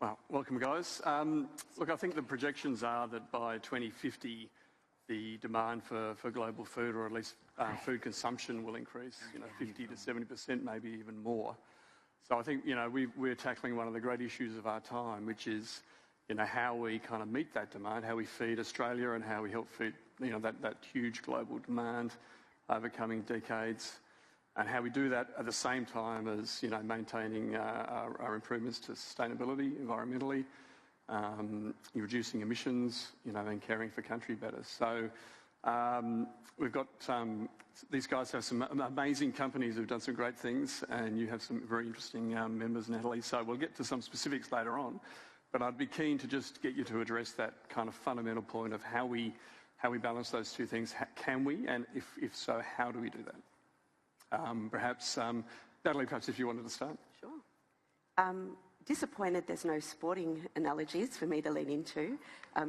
Well, welcome guys. Look, I think the projections are that by 2050, the demand for global food, or at least food consumption, will increase, 50 to 70%, maybe even more. So I think, we're tackling one of the great issues of our time, which is, how we kind of meet that demand, how we feed Australia and how we help feed, that huge global demand over coming decades, and how we do that at the same time as, maintaining our improvements to sustainability, environmentally, reducing emissions, and caring for country better. So we've got, these guys have some amazing companies who've done some great things, and you have some very interesting members, Natalie. So we'll get to some specifics later on, but I'd be keen to just get you to address that kind of fundamental point of how we balance those two things. Can we? And if so, how do we do that? Perhaps, Natalie, if you wanted to start. Sure. Disappointed there's no sporting analogies for me to lean into,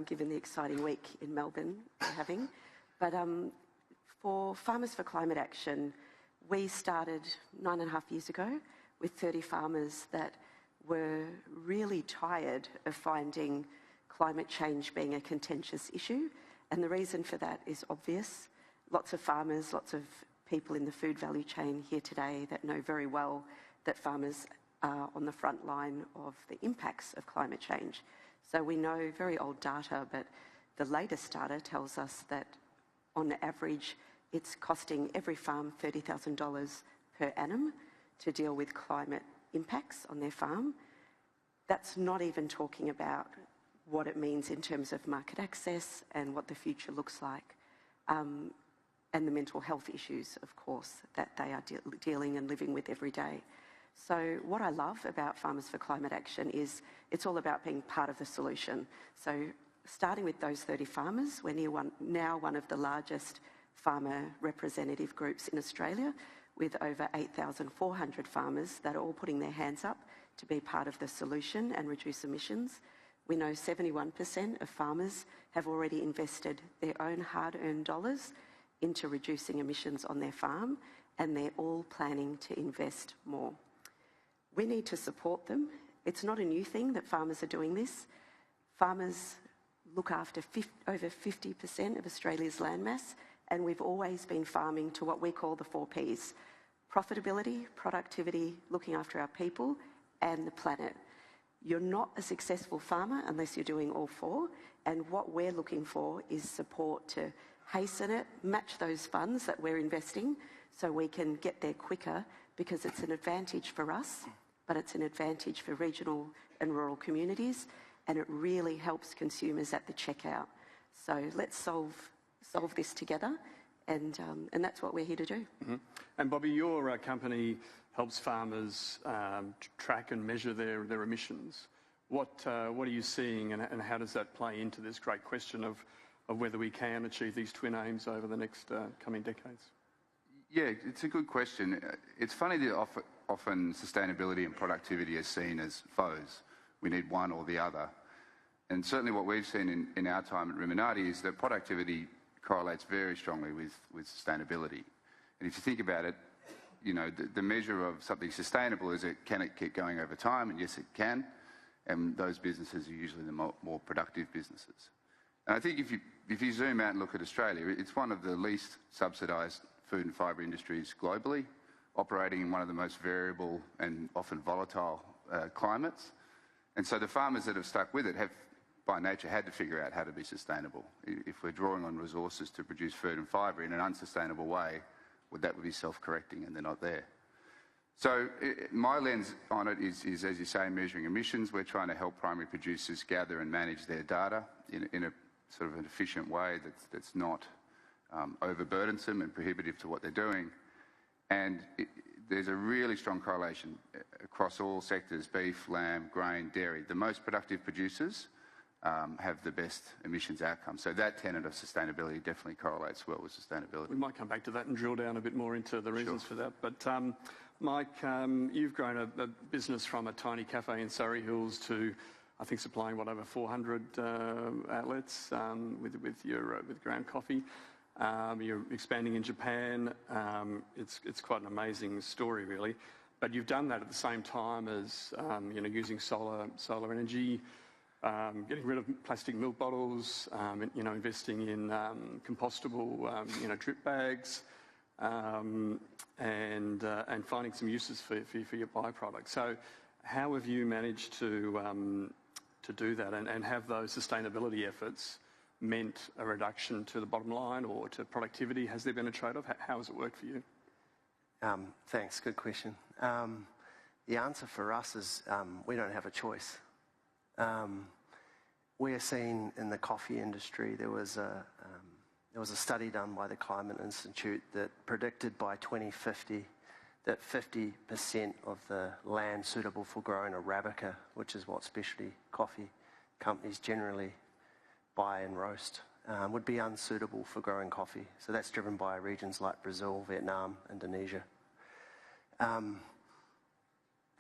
given the exciting week in Melbourne we're having. But for Farmers for Climate Action, we started 9.5 years ago with 30 farmers that were really tired of finding climate change being a contentious issue. And the reason for that is obvious. Lots of farmers, lots of people in the food value chain here today that know very well that farmers are on the front line of the impacts of climate change. So we know very old data, but the latest data tells us that on average, it's costing every farm $30,000 per annum to deal with climate impacts on their farm. That's not even talking about what it means in terms of market access and what the future looks like. And the mental health issues, of course, that they are dealing and living with every day. So what I love about Farmers for Climate Action is it's all about being part of the solution. So starting with those 30 farmers, we're now one of the largest farmer representative groups in Australia, with over 8,400 farmers that are all putting their hands up to be part of the solution and reduce emissions. We know 71% of farmers have already invested their own hard-earned dollars into reducing emissions on their farm, and they're all planning to invest more. We need to support them. It's not a new thing that farmers are doing this. Farmers look after over 50% of Australia's landmass, and we've always been farming to what we call the 4 Ps: profitability, productivity, looking after our people, and the planet. You're not a successful farmer unless you're doing all 4, and what we're looking for is support to hasten it, match those funds that we're investing so we can get there quicker, because it's an advantage for us, but it's an advantage for regional and rural communities, and it really helps consumers at the checkout. So let's solve this together, and that's what we're here to do. Mm-hmm. And Bobby, your company helps farmers track and measure their emissions. What are you seeing, and how does that play into this great question of whether we can achieve these twin aims over the next coming decades? Yeah, it's a good question. It's funny that often sustainability and productivity are seen as foes. We need one or the other. And certainly what we've seen in our time at Ruminati is that productivity correlates very strongly with sustainability. And if you think about it, the measure of something sustainable is can it keep going over time? And yes, it can. And those businesses are usually the more productive businesses. And I think if you zoom out and look at Australia, it's one of the least subsidised food and fibre industries globally, operating in one of the most variable and often volatile climates. And so the farmers that have stuck with it have, by nature, had to figure out how to be sustainable. If we're drawing on resources to produce food and fibre in an unsustainable way, that would be self-correcting, and they're not there. So my lens on it is, as you say, measuring emissions. We're trying to help primary producers gather and manage their data in a sort of an efficient way that's not overburdensome and prohibitive to what they're doing. And there's a really strong correlation across all sectors: beef, lamb, grain, dairy. The most productive producers have the best emissions outcomes. So that tenet of sustainability definitely correlates well with sustainability. We might come back to that and drill down a bit more into the reasons for that. But Mike, you've grown a business from a tiny cafe in Surrey Hills to, I think, supplying over 400 outlets with ground coffee. You're expanding in Japan. It's quite an amazing story, really. but you've done that at the same time as using solar energy, getting rid of plastic milk bottles, investing in compostable drip bags, and finding some uses for your byproducts. So, how have you managed to do that, and have those sustainability efforts meant a reduction to the bottom line or to productivity? Has there been a trade-off? How has it worked for you? Thanks, good question. The answer for us is we don't have a choice. We're seeing in the coffee industry, there was a study done by the Climate Institute that predicted by 2050 that 50% of the land suitable for growing Arabica, which is what specialty coffee companies generally buy and roast, would be unsuitable for growing coffee. So that's driven by regions like Brazil, Vietnam, Indonesia.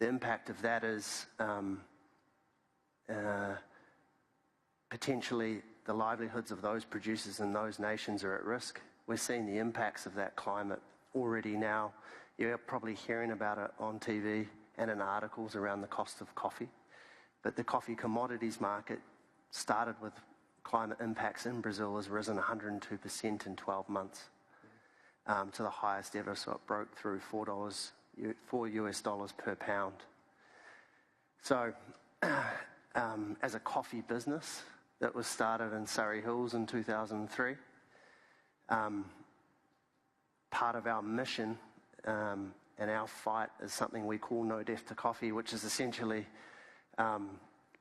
The impact of that is potentially the livelihoods of those producers in those nations are at risk. We're seeing the impacts of that climate already now. You're probably hearing about it on TV and in articles around the cost of coffee. But the coffee commodities market started with climate impacts in Brazil has risen 102% in 12 months to the highest ever. So it broke through $4 US per pound. So as a coffee business that was started in Surrey Hills in 2003, part of our mission and our fight is something we call No Death to Coffee, which is essentially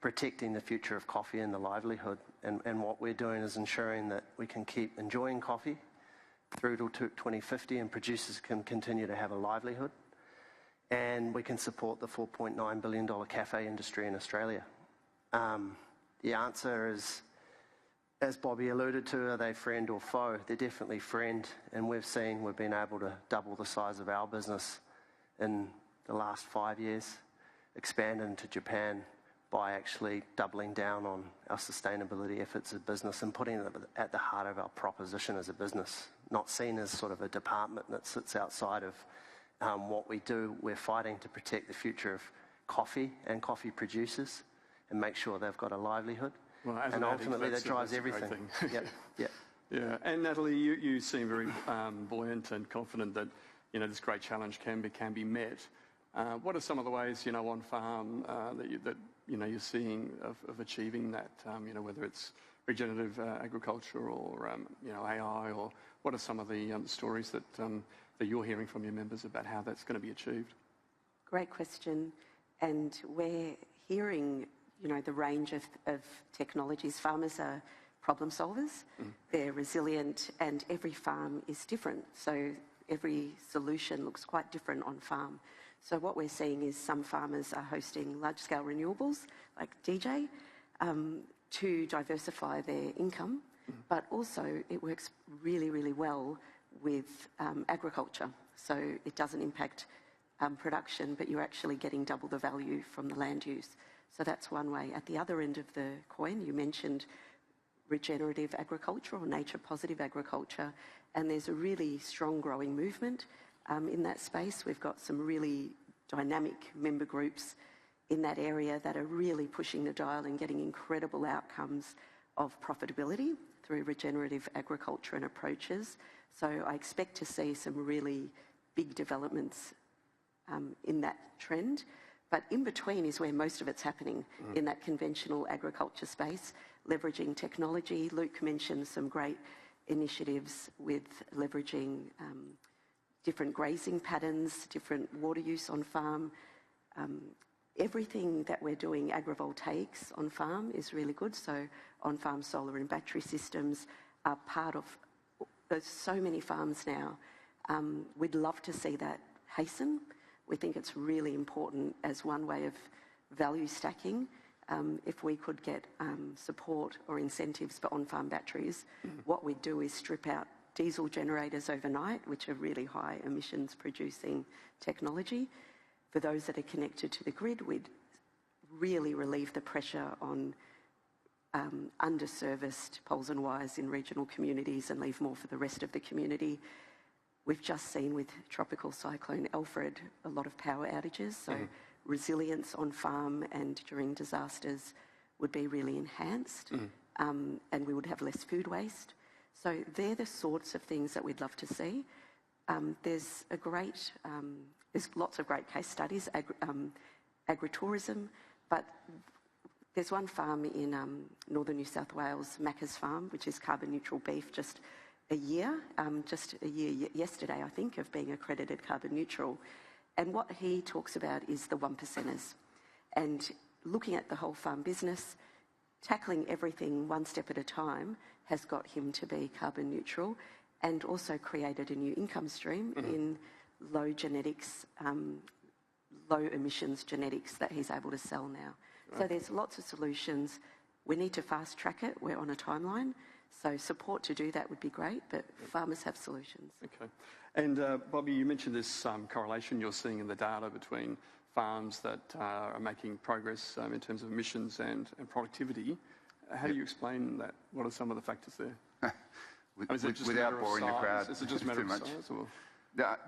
protecting the future of coffee and the livelihood. And what we're doing is ensuring that we can keep enjoying coffee through to 2050 and producers can continue to have a livelihood. And we can support the $4.9 billion cafe industry in Australia. The answer is, as Bobby alluded to, are they friend or foe? They're definitely friend, and we've been able to double the size of our business in the last 5 years, expand into Japan by actually doubling down on our sustainability efforts as a business and putting it at the heart of our proposition as a business, not seen as sort of a department that sits outside of what we do. We're fighting to protect the future of coffee and coffee producers and make sure they've got a livelihood. Well, and ultimately that drives everything. Yeah. And Natalie, you seem very buoyant and confident that this great challenge can be met. What are some of the ways on farm that you're seeing of achieving that? Whether it's regenerative agriculture or AI, or what are some of the stories that you're hearing from your members about how that's going to be achieved? Great question, and we're hearing the range of technologies. Farmers are problem solvers, they're resilient, and every farm is different. So every solution looks quite different on farm. So what we're seeing is some farmers are hosting large-scale renewables, like DJ, to diversify their income, but also it works really, really well with agriculture. So it doesn't impact production, but you're actually getting double the value from the land use. So that's one way. At the other end of the coin, you mentioned regenerative agriculture or nature-positive agriculture, and there's a really strong growing movement in that space. We've got some really dynamic member groups in that area that are really pushing the dial and getting incredible outcomes of profitability through regenerative agriculture and approaches. So I expect to see some really big developments in that trend. But in between is where most of it's happening, in that conventional agriculture space, leveraging technology. Luke mentioned some great initiatives with leveraging different grazing patterns, different water use on farm. Everything that we're doing agrivoltaics on farm is really good. So on-farm solar and battery systems are part of, there's so many farms now. We'd love to see that hasten. We think it's really important as one way of value stacking. If we could get support or incentives for on-farm batteries, what we'd do is strip out diesel generators overnight, which are really high emissions producing technology. For those that are connected to the grid, we'd really relieve the pressure on underserviced poles and wires in regional communities and leave more for the rest of the community. We've just seen with Tropical Cyclone Alfred a lot of power outages, so resilience on farm and during disasters would be really enhanced, and we would have less food waste. So they're the sorts of things that we'd love to see. There's lots of great case studies, agritourism, but there's one farm in northern New South Wales, Macca's Farm, which is carbon neutral beef, just a year yesterday, I think, of being accredited carbon neutral. And what he talks about is the 1%ers. And looking at the whole farm business, tackling everything one step at a time has got him to be carbon neutral, and also created a new income stream in low genetics, low emissions genetics that he's able to sell now. Right. So there's lots of solutions. We need to fast track it. We're on a timeline. So support to do that would be great, but farmers have solutions. Okay. And Bobby, you mentioned this correlation you're seeing in the data between farms that are making progress in terms of emissions and productivity. How do you explain that? What are some of the factors there? Without boring the crowd. Is it just a matter of size? Or?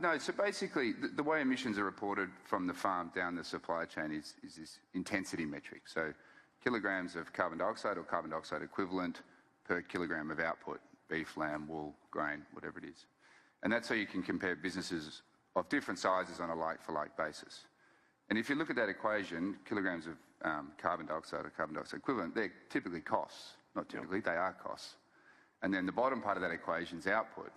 No, so basically the way emissions are reported from the farm down the supply chain is this intensity metric. So kilograms of carbon dioxide or carbon dioxide equivalent per kilogram of output, beef, lamb, wool, grain, whatever it is. And that's how you can compare businesses of different sizes on a like-for-like basis. And if you look at that equation, kilograms of carbon dioxide or carbon dioxide equivalent, they're typically costs. Not typically, they are costs. And then the bottom part of that equation is output.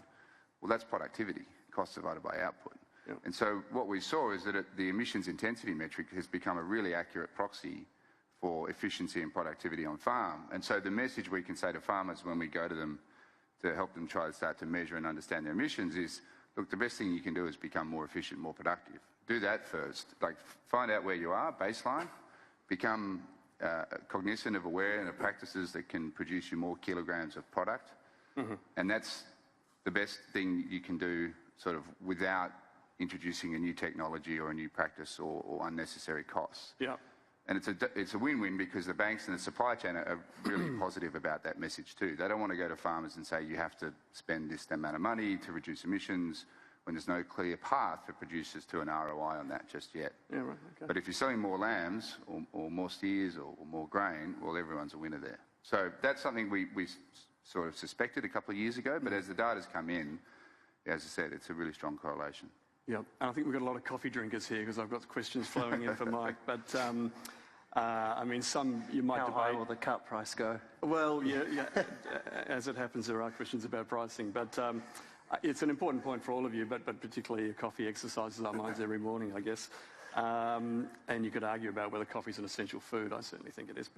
Well, that's productivity, cost divided by output. Yep. And so what we saw is that the emissions intensity metric has become a really accurate proxy for efficiency and productivity on farm. And so the message we can say to farmers when we go to them to help them try to start to measure and understand their emissions is, look, the best thing you can do is become more efficient, more productive. Do that first. Like, find out where you are, baseline, become cognizant of aware and of practices that can produce you more kilograms of product. And that's the best thing you can do sort of without introducing a new technology or a new practice or unnecessary costs. Yeah. And it's a win-win because the banks and the supply chain are really positive about that message too. They don't want to go to farmers and say you have to spend this amount of money to reduce emissions when there's no clear path for producers to an ROI on that just yet. Yeah, right, okay. But if you're selling more lambs or more steers or more grain, well, everyone's a winner there. So that's something we sort of suspected a couple of years ago, but as the data's come in, as I said, it's a really strong correlation. Yeah, and I think we've got a lot of coffee drinkers here because I've got questions flowing in for Mike. But I mean, some you might debate. How high will the cup price go? Well, yeah. As it happens, there are questions about pricing, but it's an important point for all of you. But particularly, coffee exercises our minds every morning, I guess. And you could argue about whether coffee is an essential food. I certainly think it is.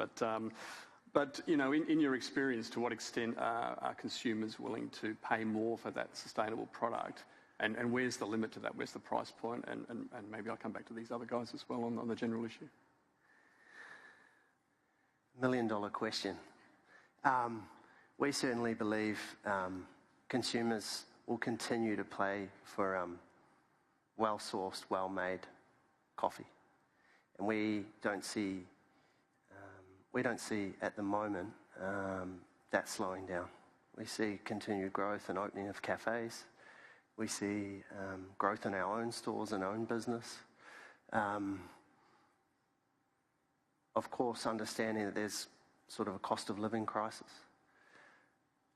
But you know, in your experience, to what extent are consumers willing to pay more for that sustainable product? And where's the limit to that? Where's the price point? And maybe I'll come back to these other guys as well on the general issue. $1 million question. We certainly believe consumers will continue to pay for well-sourced, well-made coffee. And we don't see at the moment that slowing down. We see continued growth and opening of cafes. We see growth in our own stores and own business. Of course, understanding that there's sort of a cost of living crisis.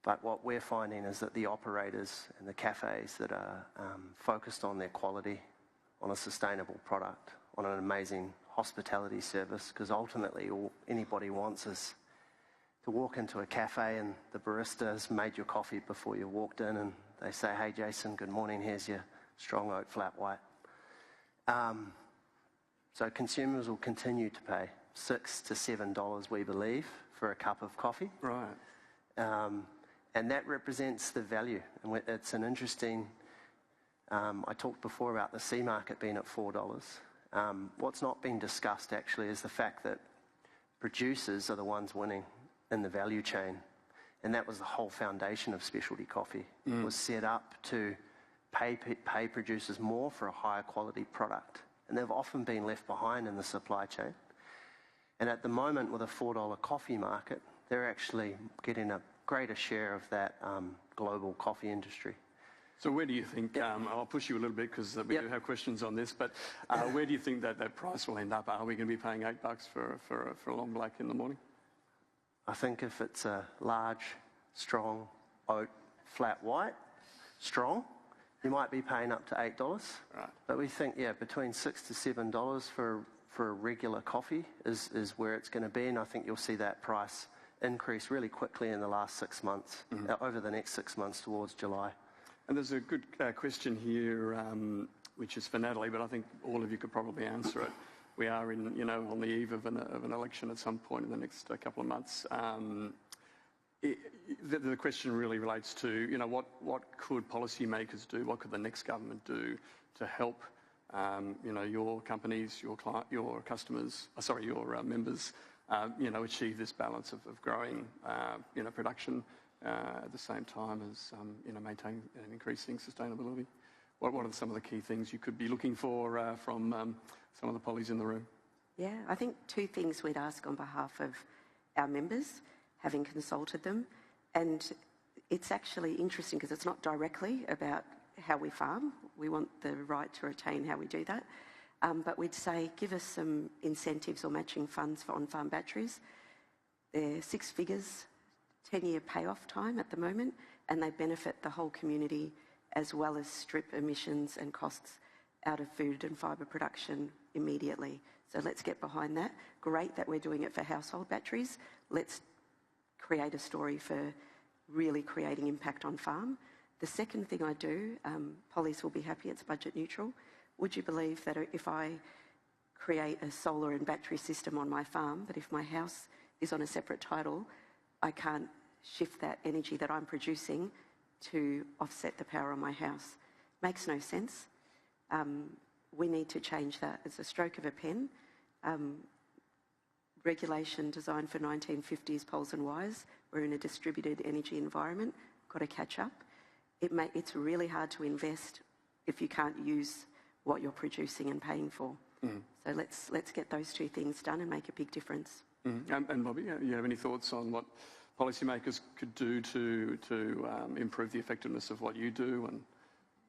But what we're finding is that the operators and the cafes that are focused on their quality, on a sustainable product, on an amazing hospitality service, because ultimately all anybody wants is to walk into a cafe and the barista has made your coffee before you walked in and they say, hey, Jason, good morning, here's your strong oat flat white. So consumers will continue to pay $6 to $7, we believe, for a cup of coffee. Right. And that represents the value. And it's an interesting, I talked before about the C market being at $4. What's not been discussed actually is the fact that producers are the ones winning in the value chain. And that was the whole foundation of specialty coffee. It was set up to pay producers more for a higher quality product. And they've often been left behind in the supply chain. And at the moment, with a $4 coffee market, they're actually getting a greater share of that global coffee industry. So where do you think, I'll push you a little bit because we do have questions on this, but where do you think that price will end up? Are we going to be paying $8 for a long black in the morning? I think if it's a large, strong oat, flat white, strong, you might be paying up to $8. Right. But we think, between $6 to $7 for a regular coffee is where it's going to be, and I think you'll see that price increase really quickly in the last 6 months, over the next 6 months towards July. And there's a good question here, which is for Natalie, but I think all of you could probably answer it. We are on the eve of an election at some point in the next couple of months. The question really relates to, what could policymakers do? What could the next government do to help, your companies, your customers, your members, achieve this balance of growing, production at the same time as, maintaining and increasing sustainability? What are some of the key things you could be looking for from some of the pollies in the room? Yeah, I think two things we'd ask on behalf of our members, having consulted them. And it's actually interesting because it's not directly about how we farm. We want the right to retain how we do that. But we'd say give us some incentives or matching funds for on-farm batteries. They're 6 figures, 10-year payoff time at the moment, and they benefit the whole community as well as strip emissions and costs out of food and fibre production immediately. So let's get behind that. Great that we're doing it for household batteries. Let's create a story for really creating impact on farm. The second thing I do, pollies will be happy, it's budget neutral. Would you believe that if I create a solar and battery system on my farm, that if my house is on a separate title, I can't shift that energy that I'm producing to offset the power on my house? Makes no sense. We need to change that. It's a stroke of a pen. Regulation designed for 1950s poles and wires. We're in a distributed energy environment. Got to catch up. It's really hard to invest if you can't use what you're producing and paying for. So let's get those two things done and make a big difference. And Bobby, you have any thoughts on what policymakers could do to improve the effectiveness of what you do? And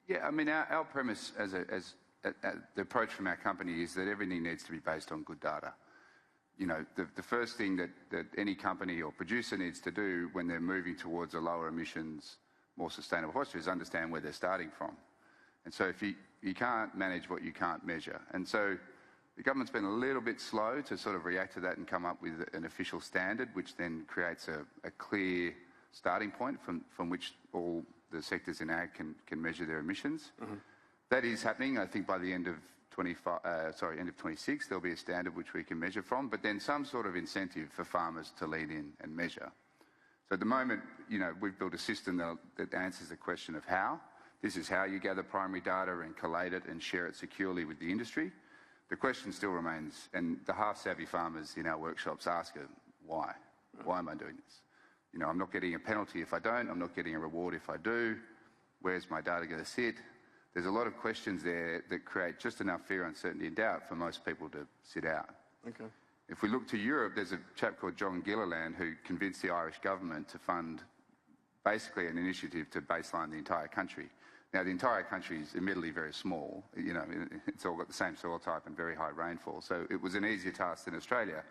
yeah, I mean, our premise as the approach from our company is that everything needs to be based on good data. The first thing that any company or producer needs to do when they're moving towards a lower emissions, more sustainable posture is understand where they're starting from. And so if you can't manage what you can't measure. And so the government's been a little bit slow to sort of react to that and come up with an official standard, which then creates a clear starting point from which all the sectors in ag can measure their emissions. That is happening. I think by the end of 26, there'll be a standard which we can measure from, but then some sort of incentive for farmers to lean in and measure. So at the moment, we've built a system that answers the question of how. This is how you gather primary data and collate it and share it securely with the industry. The question still remains, and the half-savvy farmers in our workshops ask it, why? Why am I doing this? I'm not getting a penalty if I don't. I'm not getting a reward if I do. Where's my data going to sit? There's a lot of questions there that create just enough fear, uncertainty and doubt for most people to sit out. okay. If we look to Europe, there's a chap called John Gilliland who convinced the Irish government to fund basically an initiative to baseline the entire country. Now, the entire country is admittedly very small. It's all got the same soil type and very high rainfall. So it was an easier task than Australia.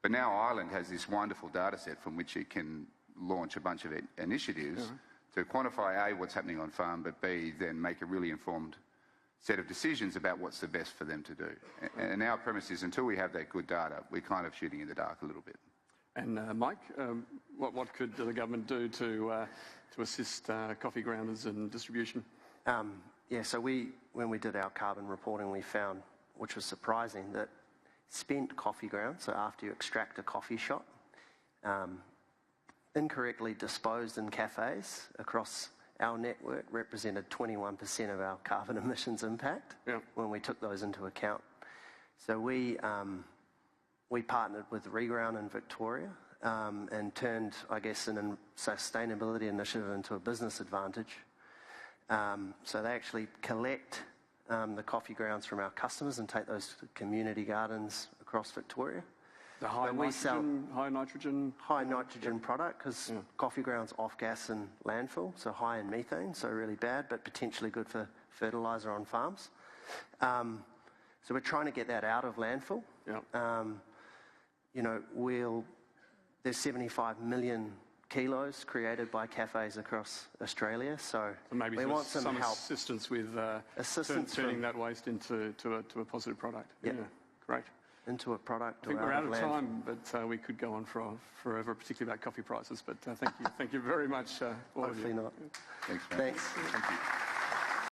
But now Ireland has this wonderful data set from which it can launch a bunch of initiatives to quantify, A, what's happening on farm, but B, then make a really informed set of decisions about what's the best for them to do. And our premise is until we have that good data, we're kind of shooting in the dark a little bit. And Mike, what could the government do to assist coffee grounders and distribution? So when we did our carbon reporting, we found, which was surprising, that spent coffee grounds, so after you extract a coffee shot, incorrectly disposed in cafes across our network represented 21% of our carbon emissions impact when we took those into account. So we partnered with Reground in Victoria and turned, I guess, a sustainability initiative into a business advantage. So they actually collect the coffee grounds from our customers and take those to community gardens across Victoria. The high But we sell nitrogen. high nitrogen product because coffee grounds off gas in landfill, so high in methane, so really bad, but potentially good for fertilizer on farms. So we're trying to get that out of landfill. Yeah. You know, there's 75 million kilos created by cafes across Australia, so maybe we want some help. assistance with turning that waste into a positive product. Yep. Yeah, great. Into a product. I think we're out of landfill. time, but we could go on forever, particularly about coffee prices. But thank you very much. All of you. Hopefully not. Thanks, man. Thanks. Thank you.